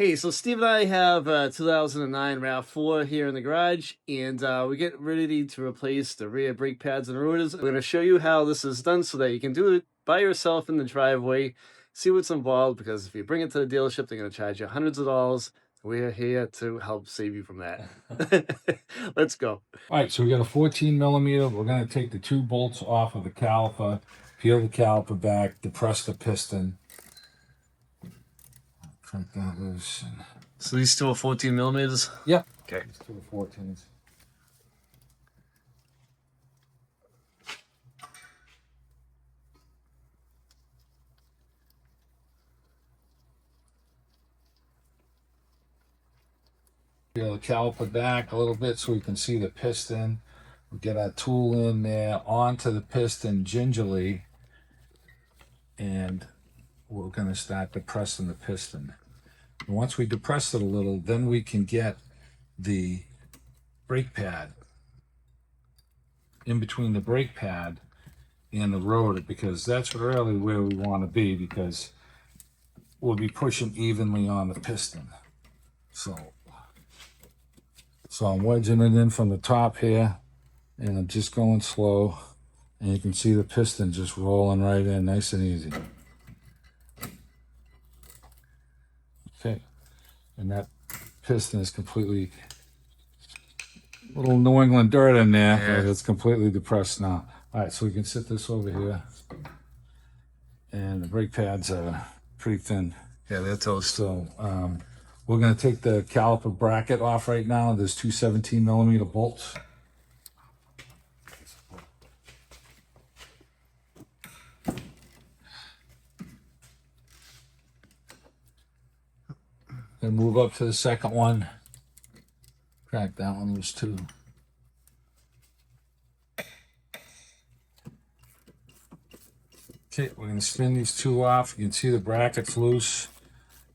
Hey, so Steve and I have a 2009 Rav4 here in the garage, and we're getting ready to replace the rear brake pads and rotors. I'm going to show you how this is done so that you can do it by yourself in the driveway, see what's involved, because if you bring it to the dealership, they're going to charge you hundreds of dollars. We're here to help save you from that. Let's go. All right, so we got a 14 millimeter. We're going to take the two bolts off of the caliper, peel the caliper back, depress the piston. Crank that loose. So these two are 14 millimeters? Yep. Okay. These two are 14s. Peel the caliper back a little bit so we can see the piston. We get our tool in there onto the piston gingerly, and we're going to start depressing the piston. And once we depress it a little, then we can get the brake pad in between the brake pad and the rotor, because that's really where we want to be, because we'll be pushing evenly on the piston. So I'm wedging it in from the top here, and I'm just going slow, and you can see the piston just rolling right in nice and easy. Okay, and that piston is completely, little New England dirt in there, but it's completely depressed now. All right, so we can sit this over here, and the brake pads are pretty thin. Yeah, they're toast. So we're going to take the caliper bracket off right now. There's two 17 millimeter bolts. Then move up to the second one. Crack that one loose too. Okay, we're going to spin these two off. You can see the bracket's loose,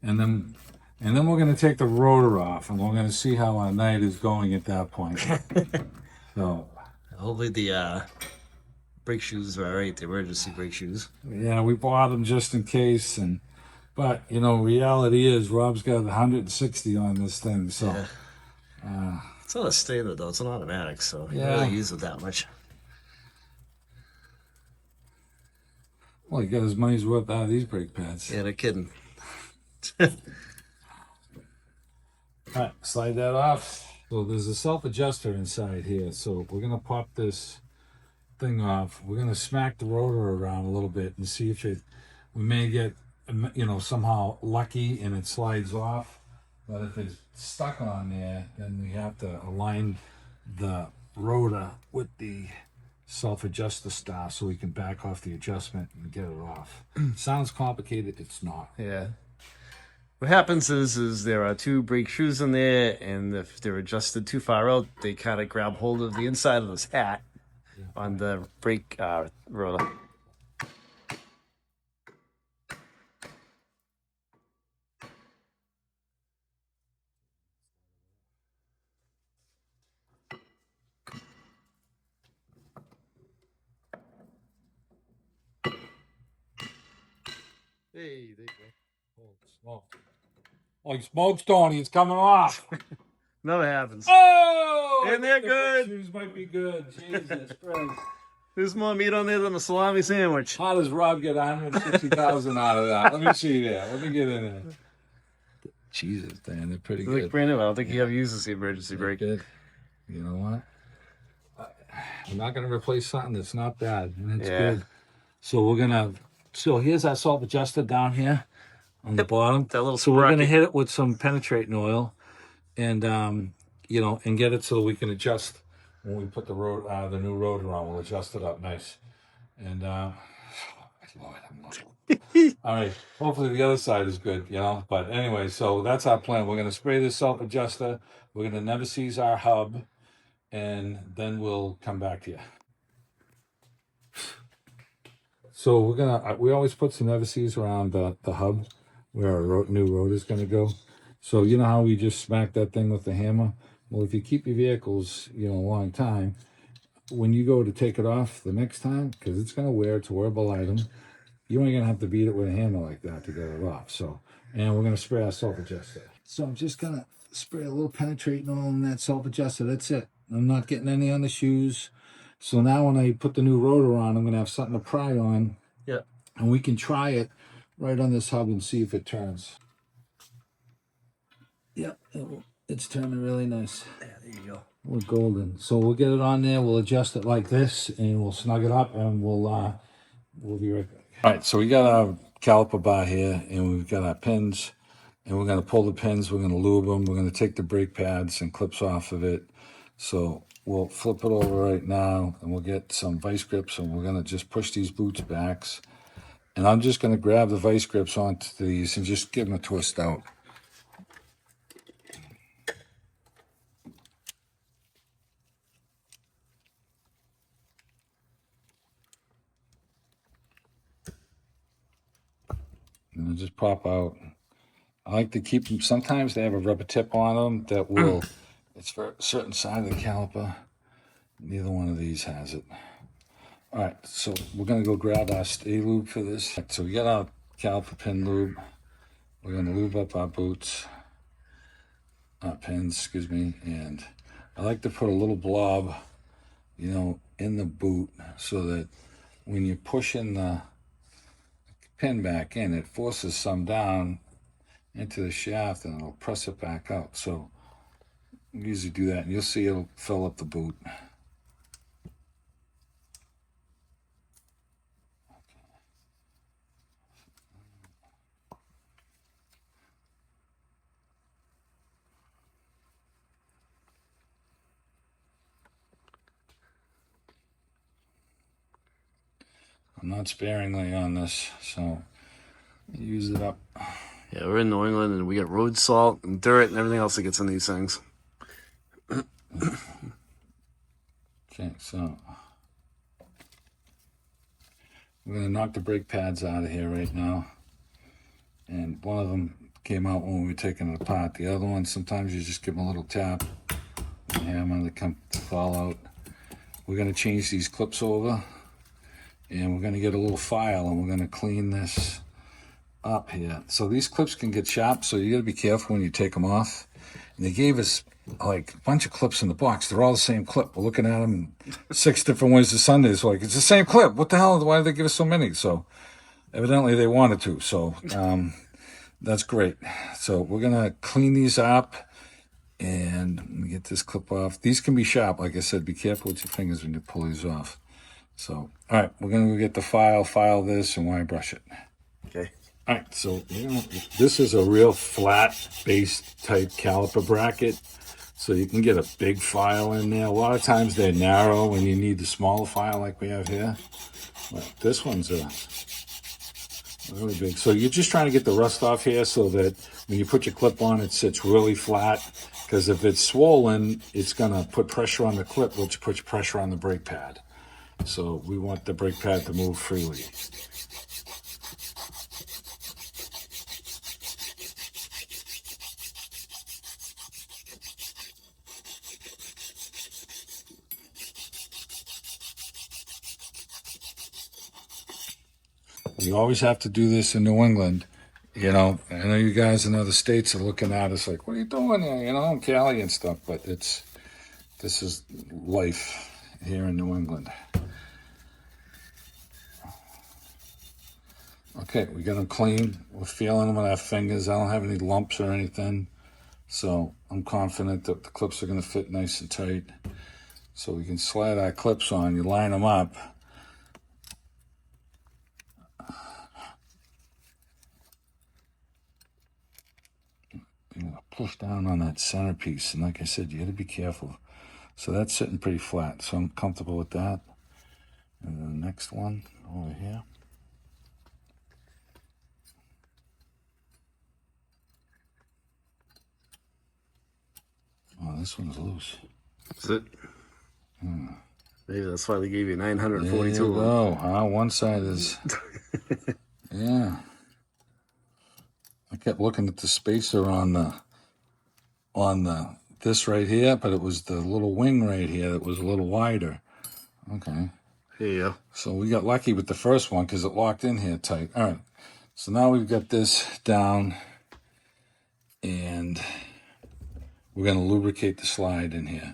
and then we're going to take the rotor off, and we're going to see how our night is going at that point. So hopefully the brake shoes are all right, the emergency brake shoes. Yeah, we bought them just in case, but you know, reality is Rob's got 160 on this thing, so. Yeah. It's not a standard though, it's an automatic, so you yeah, don't really use it that much. Well, he got his money's worth out of these brake pads. Yeah, no kidding. All right, slide that off. So there's a self-adjuster inside here, so we're gonna pop this thing off. We're gonna smack the rotor around a little bit and see if we may get, you know, somehow lucky and it slides off. But if it's stuck on there, then we have to align the rotor with the self-adjuster star so we can back off the adjustment and get it off. Sounds complicated, it's not. Yeah. What happens is there are two brake shoes in there, and if they're adjusted too far out, they kind of grab hold of the inside of this hat on the brake rotor. Hey, there you go. Oh, smoke. Like smokes, Tony, it's coming off. Never happens. Oh! And they're good. Shoes might be good. Jesus Christ. There's more meat on there than a salami sandwich. How does Rob get 160,000 out of that? Let me see there. Let me get in there. Jesus, Dan, they're pretty good. Like brand new. I don't think you ever uses the emergency brake. Good. You know what? I'm not going to replace something that's not bad, and it's good. So we're gonna. So here's our salt adjuster down here on the bottom. That little so we're gonna hit it with some penetrating oil, and you know, and get it so that we can adjust when we put the new rotor on. We'll adjust it up nice, and Lord, all right. Hopefully the other side is good, you know. But anyway, so that's our plan. We're gonna spray this salt adjuster. We're gonna never seize our hub, and then we'll come back to you. So we always put some never-sees around the hub where our new rotor is going to go. So you know how we just smack that thing with the hammer? Well, if you keep your vehicles, you know, a long time, when you go to take it off the next time, because it's going to wear, it's a wearable item, you ain't going to have to beat it with a hammer like that to get it off. So, and we're going to spray our salt adjuster. So I'm just gonna spray a little penetrating oil in that self-adjuster. That's it. I'm not getting any on the shoes. So now when I put the new rotor on, I'm gonna have something to pry on. Yeah. And we can try it right on this hub and see if it turns. Yep, it's turning really nice. Yeah, there you go. We're golden. So we'll get it on there, we'll adjust it like this, and we'll snug it up, and we'll be right back. All right, so we got our caliper bar here, and we've got our pins, and we're gonna pull the pins, we're gonna lube them, we're gonna take the brake pads and clips off of it. So we'll flip it over right now, and we'll get some vice grips, and we're gonna just push these boots back. And I'm just gonna grab the vice grips onto these and just give them a twist out. And they'll just pop out. I like to keep them, sometimes they have a rubber tip on them that will, it's for a certain side of the caliper. Neither one of these has it. All right, so we're gonna go grab our stay lube for this. So we got our caliper pin lube. We're gonna lube up our boots, our pins, excuse me, and I like to put a little blob, you know, in the boot so that when you're pushing the pin back in, it forces some down into the shaft and it'll press it back out. So we usually do that and you'll see it'll fill up the boot. I'm not sparingly on this, so use it up. Yeah, we're in New England and we get road salt and dirt and everything else that gets in these things. Okay, so we're gonna knock the brake pads out of here right now. And one of them came out when we were taking it apart. The other one, sometimes you just give them a little tap and hammer, they come to fall out. We're gonna change these clips over and we're gonna get a little file and we're gonna clean this up here. So these clips can get sharp, so you gotta be careful when you take them off. And they gave us like a bunch of clips in the box. They're all the same clip. We're looking at them 6 different ways to Sundays. Like, it's the same clip. What the hell? Why did they give us so many? So evidently they wanted to. So that's great. So we're gonna clean these up and let me get this clip off. These can be sharp. Like I said, be careful with your fingers when you pull these off. So, all right, we're gonna go get the file this, and wire brush it. Okay. All right, so this is a real flat-based type caliper bracket, so you can get a big file in there. A lot of times they're narrow and you need the smaller file like we have here. But this one's a really big. So you're just trying to get the rust off here so that when you put your clip on, it sits really flat. Because if it's swollen, it's gonna put pressure on the clip, which puts pressure on the brake pad. So we want the brake pad to move freely. You always have to do this in New England. You know, I know you guys in other states are looking at us like, what are you doing here? You know, in Cali and stuff, but this is life here in New England. Okay, we got them clean. We're feeling them with our fingers. I don't have any lumps or anything. So I'm confident that the clips are going to fit nice and tight. So we can slide our clips on. You line them up. You're going to push down on that centerpiece. And like I said, you got to be careful. So that's sitting pretty flat. So I'm comfortable with that. And then the next one over here. Oh, this one's loose. Is it? Maybe that's why they gave you 942. There you go. One side is... Yeah. I kept looking at the spacer on this right here, but it was the little wing right here that was a little wider. Okay. Here you go. So we got lucky with the first one because it locked in here tight. All right. So now we've got this down. and we're going to lubricate the slide in here.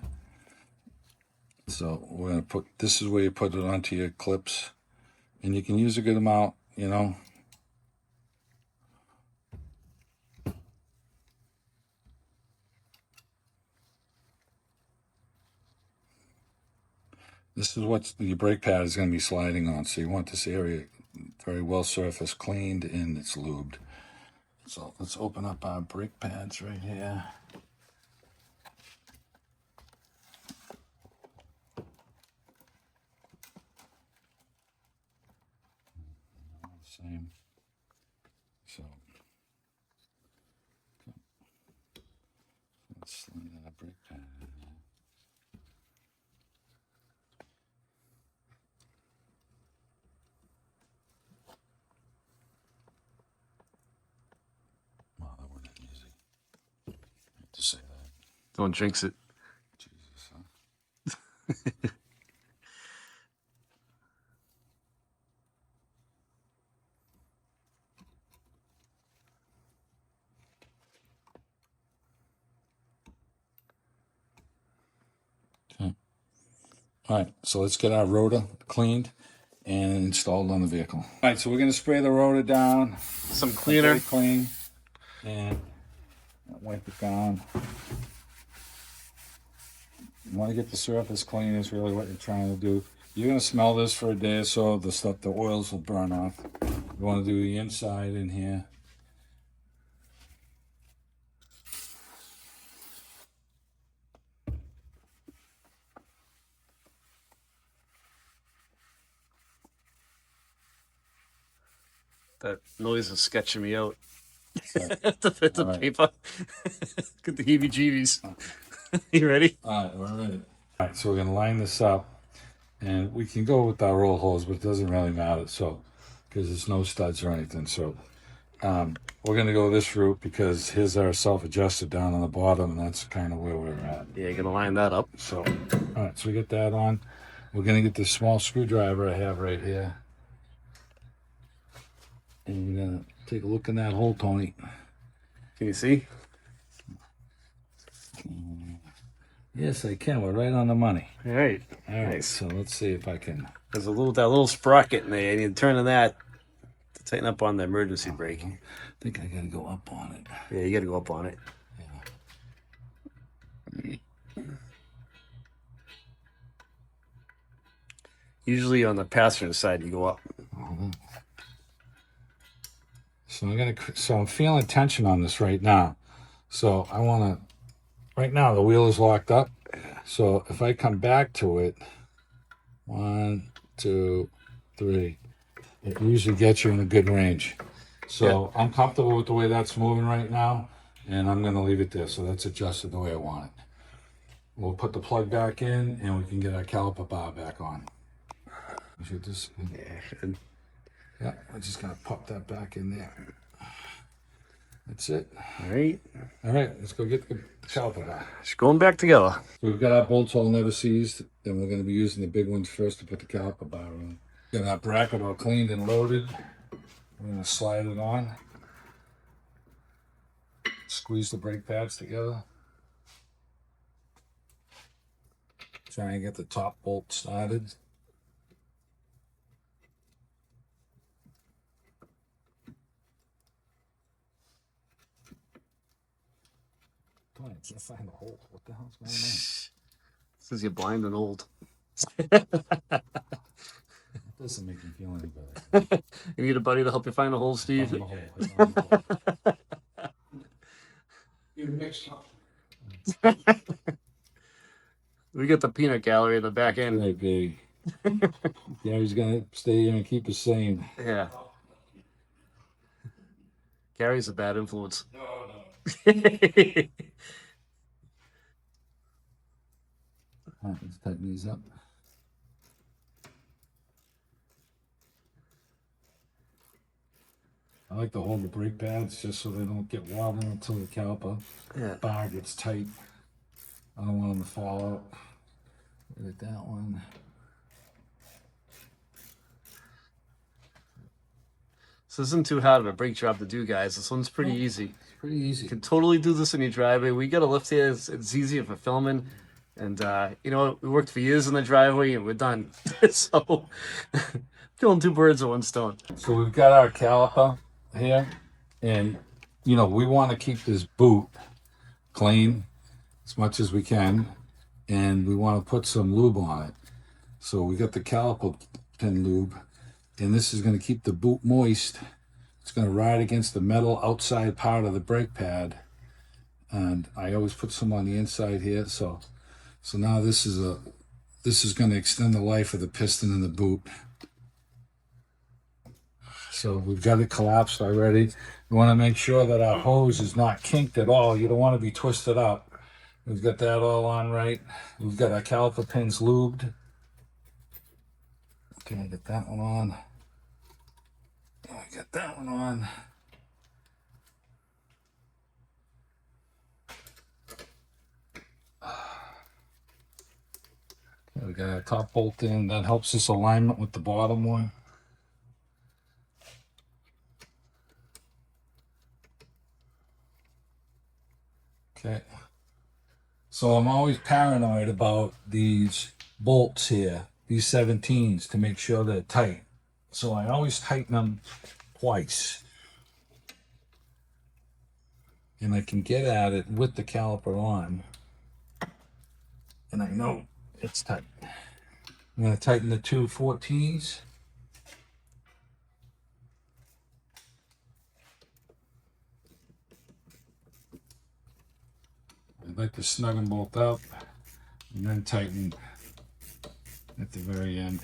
So we're going to put, this is where you put it onto your clips, and you can use a good amount, you know. This is what your brake pad is going to be sliding on. So you want this area very well surface cleaned and it's lubed. So let's open up our brake pads right here. Same. So let's slide our brake pad in here. Wow, that wasn't easy. I hate to say that. Don't jinx it. Jesus, huh? Okay. All right, so let's get our rotor cleaned and installed on the vehicle. All right, so we're going to spray the rotor down. Some cleaner. Clean. And wipe it down. You want to get the surface clean is really what you're trying to do. You're going to smell this for a day or so. The oils will burn off. You want to do the inside in here. That noise is sketching me out. Right. the All right. paper. Get the heebie-jeebies. You ready? All right, we're ready. All right, so we're going to line this up. And we can go with our roll hose, but it doesn't really matter. So, because there's no studs or anything. So, we're going to go this route because here's our self-adjusted down on the bottom, and that's kind of where we're at. Yeah, you're gonna line that up. So, all right, so we get that on. We're going to get this small screwdriver I have right here. And we're going to take a look in that hole, Tony. Can you see? Yes, I can. We're right on the money. All right. All right, Nice. so let's see if I can. There's that little sprocket in there. You need to turn on that to tighten up on the emergency brake. I think I got to go up on it. Yeah, you got to go up on it. Yeah. Usually on the passenger side, you go up. So I'm feeling tension on this right now. So I want to, right now the wheel is locked up. So if I come back to it, 1, 2, 3, it usually gets you in a good range. So I'm comfortable with the way that's moving right now, and I'm going to leave it there. So that's adjusted the way I want it. We'll put the plug back in, and we can get our caliper bar back on. We should just, yeah, I'm just going to pop that back in there. That's it. All right. All right, let's go get the caliper bar. Just going back together. So we've got our bolts all never seized, and we're going to be using the big ones first to put the caliper bar on. Got our bracket all cleaned and loaded. We're going to slide it on. Squeeze the brake pads together. Try and get the top bolt started. I can't find the hole. What the hell's going on? Says you're blind and old. It doesn't make me feel any better. You need a buddy to help you find a hole, Steve? Found the hole. I found the hole. You mixed up. We got the peanut gallery in the back end. Right, baby. Yeah, he's gonna stay here and keep us sane. Yeah. Gary's a bad influence. No. All right, let's tighten these up. I like to hold the brake pads just so they don't get wobbling until the caliper bar gets tight. I don't want them to fall out. Look at that one. This isn't too hard of a brake job to do, guys. This one's pretty easy. pretty easy. You can totally do this in your driveway. We got a lift here. It's easier for filming. And, you know, we worked for years in the driveway and we're done. So, killing two birds with one stone. So we've got our caliper here. And, you know, we want to keep this boot clean as much as we can. And we want to put some lube on it. So we got the caliper pin lube. And this is going to keep the boot moist. It's going to ride against the metal outside part of the brake pad. And I always put some on the inside here. So now this is going to extend the life of the piston and the boot. So we've got it collapsed already. We want to make sure that our hose is not kinked at all. You don't want to be twisted up. We've got that all on right. We've got our caliper pins lubed. Okay, get that one on. I got that one on. Okay, we got our top bolt in. That helps us alignment with the bottom one. Okay. So I'm always paranoid about these bolts here, these 17s, to make sure they're tight. So I always tighten them twice. And I can get at it with the caliper on. And I know it's tight. I'm going to tighten the two 14s. I'd like to snug them both up and then tighten at the very end.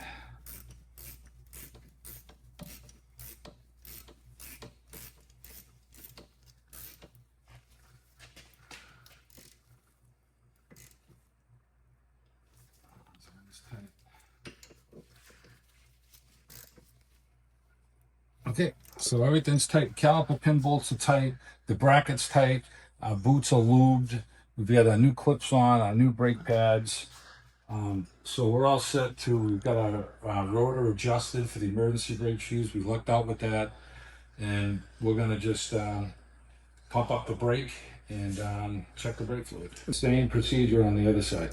Okay, so everything's tight. Caliper pin bolts are tight. The bracket's tight. Our boots are lubed. We've got our new clips on, our new brake pads. So we're all set to, we've got our rotor adjusted for the emergency brake shoes. We lucked out with that. And we're going to just pump up the brake and check the brake fluid. Same procedure on the other side.